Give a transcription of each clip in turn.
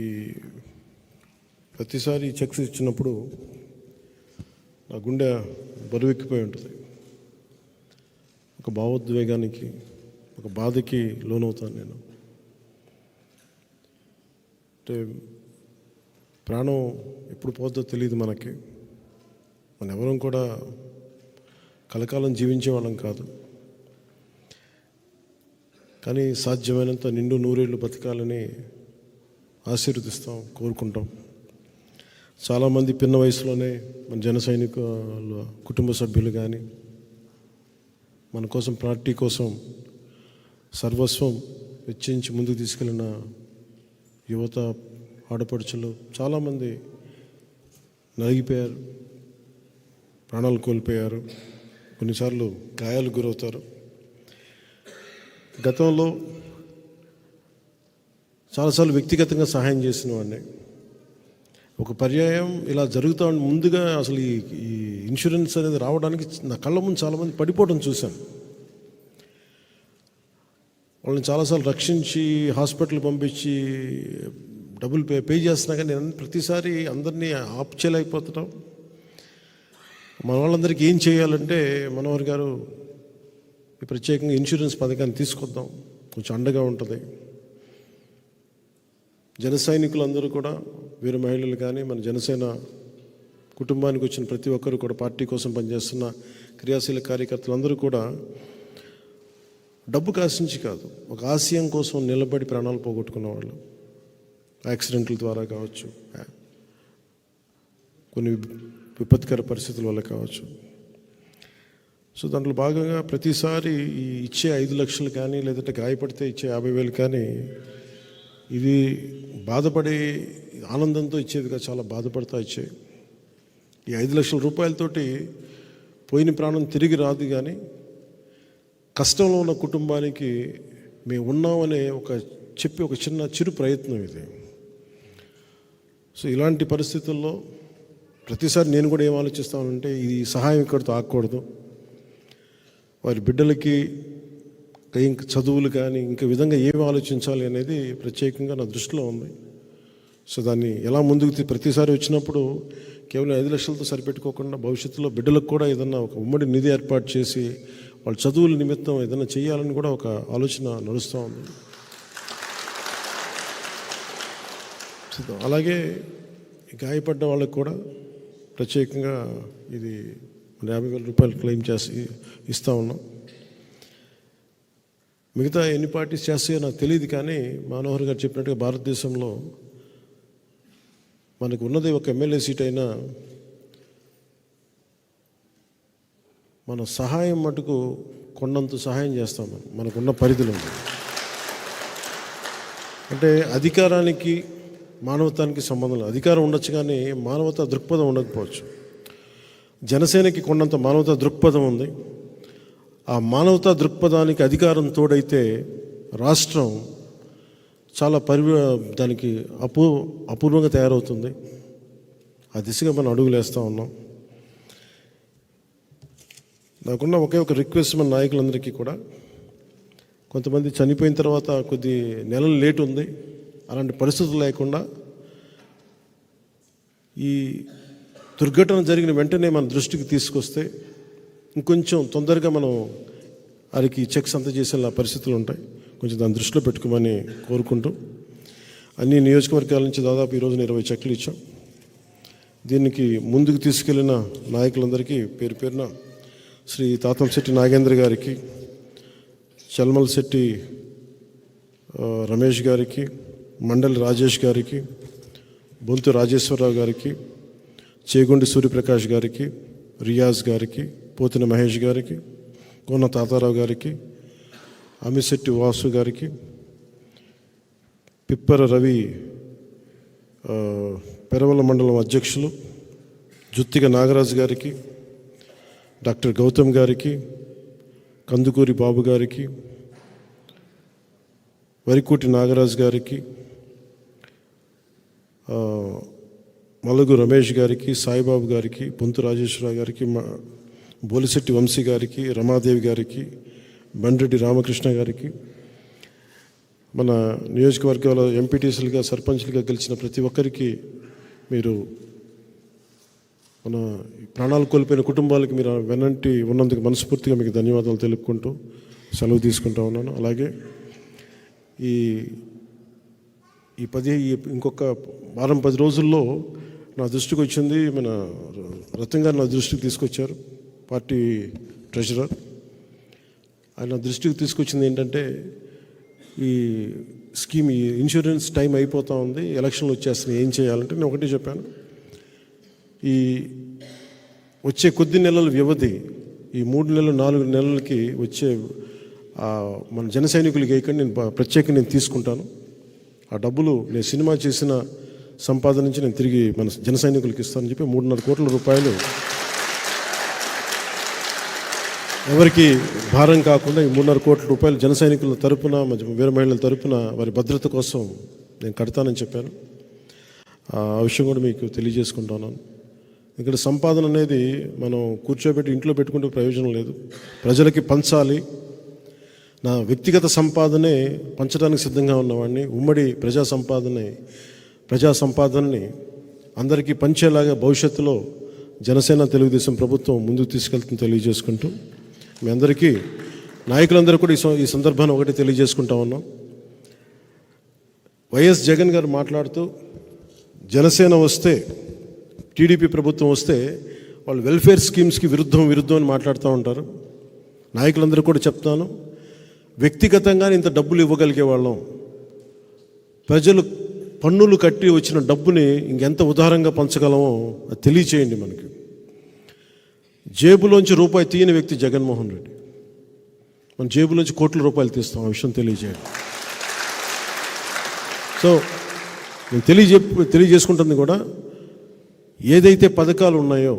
ఈ ప్రతిసారి చెక్స్ ఇచ్చినప్పుడు నా గుండె బరువెక్కిపోయి ఉంటుంది. ఒక భావోద్వేగానికి, ఒక బాధకి లోనవుతాను నేను. అంటే ప్రాణం ఎప్పుడు పోతుందో తెలియదు మనకి. మన ఎవరం కూడా కలకాలం జీవించే వాళ్ళం కాదు. కానీ సాధ్యమైనంత నిండు నూరేళ్ళు బతకాలని ఆశీర్వదిస్తాం, కోరుకుంటాం. చాలామంది పిన్న వయసులోనే మన జన సైనికుల కుటుంబ సభ్యులు కానీ, మన కోసం, పార్టీ కోసం సర్వస్వం వెచ్చించి ముందుకు తీసుకెళ్ళిన యువత, ఆడపడుచులు చాలామంది నలిగిపోయారు, ప్రాణాలు కోల్పోయారు, కొన్నిసార్లు గాయాలు గురవుతారు. గతంలో చాలాసార్లు వ్యక్తిగతంగా సహాయం చేసిన వాడిని. ఒక పర్యాయం ఇలా జరుగుతూ ముందుగా అసలు ఈ ఇన్సూరెన్స్ అనేది రావడానికి నా కళ్ళ ముందు చాలామంది పడిపోవడం చూశాను. వాళ్ళని చాలాసార్లు రక్షించి హాస్పిటల్ పంపించి డబ్బులు పే చేస్తున్నా కానీ నేను ప్రతిసారి అందరినీ ఆప్ చేయలేకపోతున్నాం. మన వాళ్ళందరికీ ఏం చేయాలంటే, మనోహర్ గారు ఈ ప్రత్యేకంగా ఇన్సూరెన్స్ పథకాన్ని తీసుకొద్దాం, కొంచెం అండగా ఉంటుంది. జన సైనికులందరూ కూడా, వీర మహిళలు కానీ, మన జనసేన కుటుంబానికి వచ్చిన ప్రతి ఒక్కరు కూడా, పార్టీ కోసం పనిచేస్తున్న క్రియాశీల కార్యకర్తలందరూ కూడా డబ్బు ఆశించి కాదు, ఒక ఆశయం కోసం నిలబడి ప్రాణాలు పోగొట్టుకున్న వాళ్ళు. యాక్సిడెంట్ల ద్వారా కావచ్చు, కొన్ని విపత్కర పరిస్థితుల వల్ల కావచ్చు. సో దాంట్లో భాగంగా ప్రతిసారి ఈ ఇచ్చే 5 లక్షలు కానీ, లేదంటే గాయపడితే ఇచ్చే 50,000 కానీ, ఇది బాధపడి ఆనందంతో ఇచ్చేదిగా చాలా బాధపడతా ఇచ్చాయి. ఈ 5 లక్షల రూపాయలతోటి పోయిన ప్రాణం తిరిగి రాదు, కానీ కష్టంలో ఉన్న కుటుంబానికి మేము ఉన్నామనే ఒక చిరు ప్రయత్నం ఇది. సో ఇలాంటి పరిస్థితుల్లో ప్రతిసారి నేను కూడా ఏం ఆలోచిస్తానంటే, ఈ సహాయం ఇక్కడితో ఆగకూడదు. వారి బిడ్డలకి ఇంకా చదువులు కానీ, ఇంకా విధంగా ఏమి ఆలోచించాలి అనేది ప్రత్యేకంగా నా దృష్టిలో ఉంది. సో దాన్ని ఎలా ముందుకు ప్రతిసారి వచ్చినప్పుడు కేవలం 5 లక్షలతో సరిపెట్టుకోకుండా భవిష్యత్తులో బిడ్డలకు కూడా ఏదన్నా ఒక ఉమ్మడి నిధి ఏర్పాటు చేసి వాళ్ళ చదువుల నిమిత్తం ఏదైనా చేయాలని కూడా ఒక ఆలోచన నడుస్తూ ఉంది. అలాగే గాయపడ్డ వాళ్ళకు కూడా ప్రత్యేకంగా ఇది 50,000 రూపాయలు క్లెయిమ్ చేసి ఇస్తూ ఉన్నాం. మిగతా ఎన్ని పార్టీస్ చేస్తాయో నాకు తెలియదు, కానీ మనోహర్ గారు చెప్పినట్టుగా భారతదేశంలో మనకు ఉన్నది ఒక ఎమ్మెల్యే సీట్ అయినా మన సహాయం మటుకు కొండంత సహాయం చేస్తాం. మనకున్న పరిధిలో అంటే అధికారానికి మానవతానికి సంబంధం లేదు. అధికారం ఉండొచ్చు కానీ మానవతా దృక్పథం ఉండకపోవచ్చు. జనసేనకి కొండంత మానవతా దృక్పథం ఉంది. ఆ మానవతా దృక్పథానికి అధికారం తోడైతే రాష్ట్రం చాలా దానికి అపూర్వంగా తయారవుతుంది. ఆ దిశగా మనం అడుగులు వేస్తూ ఉన్నాం. నాకున్న ఒకే ఒక రిక్వెస్ట్ మన నాయకులందరికీ కూడా, కొంతమంది చనిపోయిన తర్వాత కొద్ది నెలలు లేట్ ఉంది, అలాంటి పరిస్థితులు లేకుండా ఈ దుర్ఘటన జరిగిన వెంటనే మన దృష్టికి తీసుకొస్తే ఇంకొంచెం తొందరగా మనం వారికి చెక్స్ అంత చేసేలా పరిస్థితులు ఉంటాయి. కొంచెం దాన్ని దృష్టిలో పెట్టుకోమని కోరుకుంటూ, అన్ని నియోజకవర్గాల నుంచి దాదాపు ఈరోజు 20 చెక్లు ఇచ్చాం. దీనికి ముందుకు తీసుకెళ్లిన నాయకులందరికీ పేరు పేరున శ్రీ తాతంశెట్టి నాగేంద్ర గారికి, చల్మల్ శెట్టి రమేష్ గారికి, మండలి రాజేష్ గారికి, బొంతు రాజేశ్వరరావు గారికి, చేగొండి సూర్యప్రకాష్ గారికి, రియాజ్ గారికి, పోతిన మహేష్ గారికి, కోన తాతారావు గారికి, అమిశెట్టి వాసు గారికి, పిప్పర రవి పెరవల మండలం అధ్యక్షులు, జుత్తిగ నాగరాజు గారికి, డాక్టర్ గౌతమ్ గారికి, కందుకూరి బాబు గారికి, వరికోటి నాగరాజు గారికి, మలుగు రమేష్ గారికి, సాయిబాబు గారికి, బొంతు రాజేశ్వరరావు గారికి, బోలిశెట్టి వంశీ గారికి, రమాదేవి గారికి, బండ్రెడ్డి రామకృష్ణ గారికి, మన నియోజకవర్గాల ఎంపీటీసీలుగా సర్పంచ్లుగా గెలిచిన ప్రతి ఒక్కరికి మీరు మన ప్రాణాలు కోల్పోయిన కుటుంబాలకి మీరు వెనంటి ఉన్నందుకు మనస్ఫూర్తిగా మీకు ధన్యవాదాలు తెలుపుకుంటూ సెలవు తీసుకుంటా ఉన్నాను. అలాగే ఈ ఇంకొక వారం 10 రోజుల్లో నా దృష్టికి వచ్చింది, మన రతన్ గారు నా దృష్టికి తీసుకొచ్చారు, పార్టీ ట్రెజరర్. ఆయన నా దృష్టికి తీసుకొచ్చింది ఏంటంటే, ఈ స్కీమ్, ఈ ఇన్సూరెన్స్ టైం అయిపోతూ ఉంది, ఎలక్షన్లు వచ్చేస్తున్నాయి, ఏం చేయాలంటే నేను ఒకటే చెప్పాను, ఈ వచ్చే కొద్ది నెలల వ్యవధి, ఈ 3 నెలలు 4 నెలలకి వచ్చే మన జన సైనికులకి వేయకుండా నేను ప్రత్యేకంగా నేను తీసుకుంటాను. ఆ డబ్బులు నేను సినిమా చేసిన సంపాదన నుంచి నేను తిరిగి మన జన సైనికులకి ఇస్తానని చెప్పి 3.5 కోట్ల రూపాయలు ఎవరికి భారం కాకుండా ఈ 3.5 కోట్ల రూపాయలు జన సైనికుల తరపున, వీర మహిళల తరపున వారి భద్రత కోసం నేను కడతానని చెప్పాను. ఆ విషయం కూడా మీకు తెలియజేసుకుంటున్నాను. ఇక్కడ సంపాదన అనేది మనం కూర్చోబెట్టి ఇంట్లో పెట్టుకుంటే ప్రయోజనం లేదు, ప్రజలకి పంచాలి. నా వ్యక్తిగత సంపాదనే పంచడానికి సిద్ధంగా ఉన్నవాడిని. ఉమ్మడి ప్రజా సంపాదనని అందరికీ పంచేలాగా భవిష్యత్తులో జనసేన తెలుగుదేశం ప్రభుత్వం ముందుకు తీసుకెళ్తుందని తెలియజేసుకుంటూ, మీ అందరికీ నాయకులందరూ కూడా ఈ సందర్భాన్ని ఒకటి తెలియజేసుకుంటా ఉన్నాం. వైఎస్ జగన్ గారు మాట్లాడుతూ జనసేన వస్తే, టీడీపీ ప్రభుత్వం వస్తే వాళ్ళు వెల్ఫేర్ స్కీమ్స్కి విరుద్ధం అని మాట్లాడుతూ ఉంటారు. నాయకులందరూ కూడా చెప్తాను, వ్యక్తిగతంగా ఇంత డబ్బులు ఇవ్వగలిగే వాళ్ళం, ప్రజలు పన్నులు కట్టి వచ్చిన డబ్బుని ఇంకెంత ఉదారంగా పంచగలమో అది తెలియచేయండి. మనకి జేబులోంచి రూపాయి తీయని వ్యక్తి జగన్మోహన్ రెడ్డి, మన జేబులోంచి కోట్ల రూపాయలు తీస్తాం, ఆ విషయం తెలియజేయండి. సో నేను తెలియజేసుకుంటుంది కూడా, ఏదైతే పథకాలు ఉన్నాయో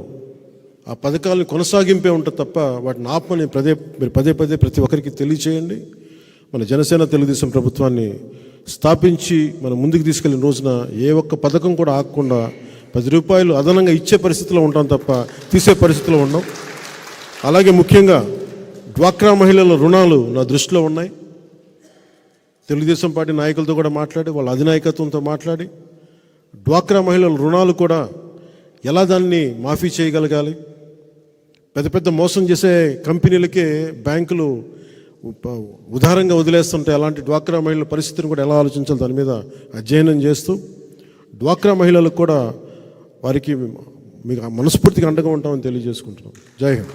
ఆ పథకాలను కొనసాగింపే ఉంటుంది తప్ప వాటిని ఆపమని మీరు పదే ప్రతి ఒక్కరికి తెలియచేయండి. మన జనసేన తెలుగుదేశం ప్రభుత్వాన్ని స్థాపించి మనం ముందుకు తీసుకెళ్ళిన రోజున ఏ ఒక్క పథకం కూడా ఆగకుండా 10 రూపాయలు అదనంగా ఇచ్చే పరిస్థితిలో ఉంటాం తప్ప తీసే పరిస్థితిలో ఉన్నాం. అలాగే ముఖ్యంగా డ్వాక్రా మహిళల రుణాలు నా దృష్టిలో ఉన్నాయి. తెలుగుదేశం పార్టీ నాయకులతో కూడా మాట్లాడి, వాళ్ళ అధినాయకత్వంతో మాట్లాడి, డ్వాక్రా మహిళల రుణాలు కూడా ఎలా దాన్ని మాఫీ చేయగలగాలి, పెద్ద మోసం చేసే కంపెనీలకే బ్యాంకులు ఉదారంగా వదిలేస్తుంటే అలాంటి డ్వాక్రా మహిళల పరిస్థితిని కూడా ఎలా ఆలోచించాలి దాని మీద అధ్యయనం చేస్తూ, డ్వాక్రా మహిళలకు కూడా వారికి మీకు మనస్ఫూర్తిగా అండగా ఉంటామని తెలియజేసుకుంటున్నాం. జై హింద్.